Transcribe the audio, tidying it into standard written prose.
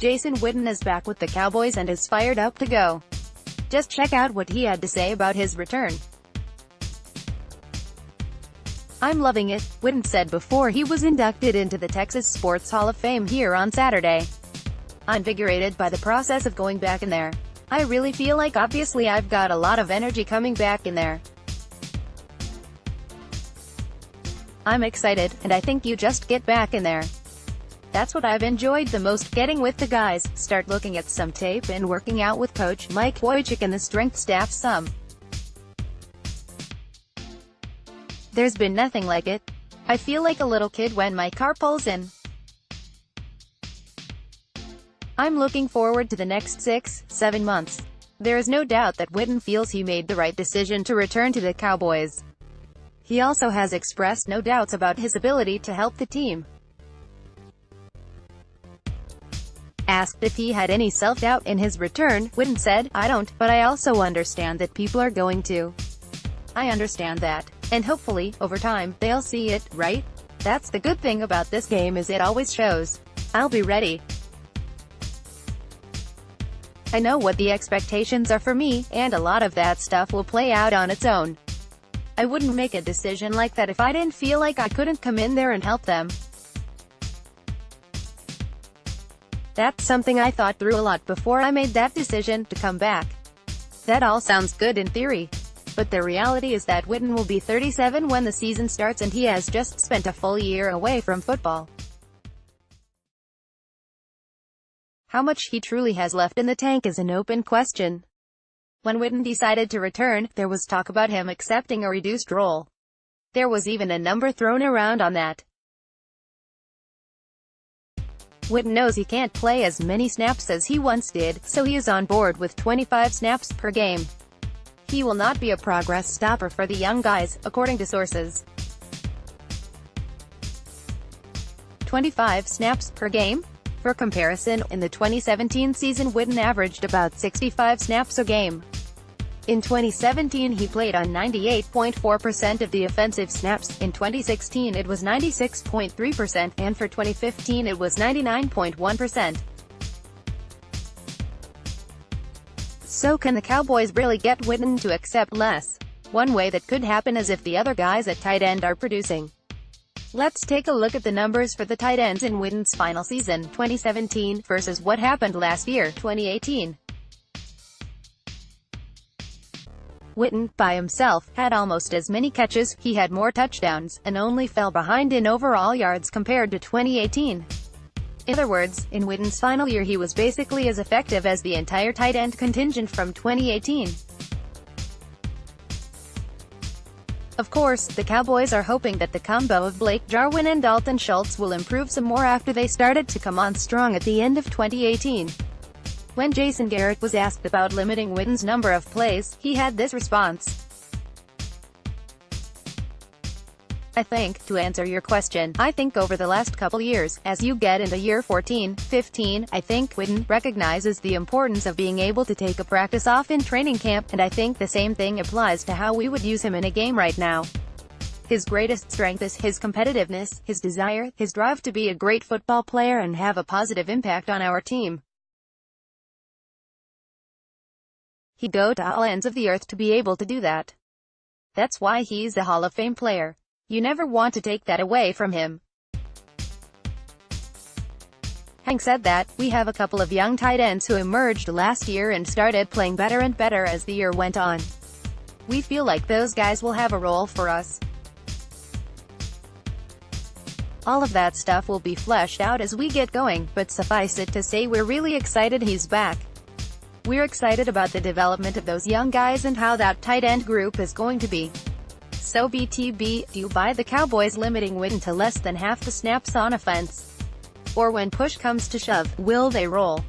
Jason Witten is back with the Cowboys and is fired up to go. Just check out what he had to say about his return. "I'm loving it," Witten said before he was inducted into the Texas Sports Hall of Fame here on Saturday. "I'm invigorated by the process of going back in there. I really feel like obviously I've got a lot of energy coming back in there. I'm excited, and I think you just get back in there. That's what I've enjoyed the most, getting with the guys, start looking at some tape and working out with Coach Mike Wojcik and the strength staff some. There's been nothing like it. I feel like a little kid when my car pulls in. I'm looking forward to the next 6-7 months." There is no doubt that Witten feels he made the right decision to return to the Cowboys. He also has expressed no doubts about his ability to help the team. Asked if he had any self-doubt in his return, Witten said, "I don't, but I also understand that people are going to. I understand that. And hopefully, over time, they'll see it, right? That's the good thing about this game, is it always shows. I'll be ready. I know what the expectations are for me, and a lot of that stuff will play out on its own. I wouldn't make a decision like that if I didn't feel like I couldn't come in there and help them. That's something I thought through a lot before I made that decision to come back." That all sounds good in theory. But the reality is that Witten will be 37 when the season starts, and he has just spent a full year away from football. How much he truly has left in the tank is an open question. When Witten decided to return, there was talk about him accepting a reduced role. There was even a number thrown around on that. Witten knows he can't play as many snaps as he once did, so he is on board with 25 snaps per game. He will not be a progress stopper for the young guys, according to sources. 25 snaps per game? For comparison, in the 2017 season Witten averaged about 65 snaps a game. In 2017 he played on 98.4% of the offensive snaps, in 2016 it was 96.3%, and for 2015 it was 99.1%. So can the Cowboys really get Witten to accept less? One way that could happen is if the other guys at tight end are producing. Let's take a look at the numbers for the tight ends in Witten's final season, 2017, versus what happened last year, 2018. Witten, by himself, had almost as many catches, he had more touchdowns, and only fell behind in overall yards compared to 2018. In other words, in Witten's final year he was basically as effective as the entire tight end contingent from 2018. Of course, the Cowboys are hoping that the combo of Blake Jarwin and Dalton Schultz will improve some more after they started to come on strong at the end of 2018. When Jason Garrett was asked about limiting Witten's number of plays, he had this response. "I think, to answer your question, I think over the last couple years, as you get into year 14, 15, I think Witten recognizes the importance of being able to take a practice off in training camp, and I think the same thing applies to how we would use him in a game right now. His greatest strength is his competitiveness, his desire, his drive to be a great football player and have a positive impact on our team. He'd go to all ends of the earth to be able to do that. That's why he's a Hall of Fame player. You never want to take that away from him." Having said that, we have a couple of young tight ends who emerged last year and started playing better and better as the year went on. We feel like those guys will have a role for us. All of that stuff will be fleshed out as we get going, but suffice it to say we're really excited he's back. We're excited about the development of those young guys and how that tight end group is going to be. So BTB, do you buy the Cowboys limiting Witten to less than half the snaps on offense? Or when push comes to shove, will they roll?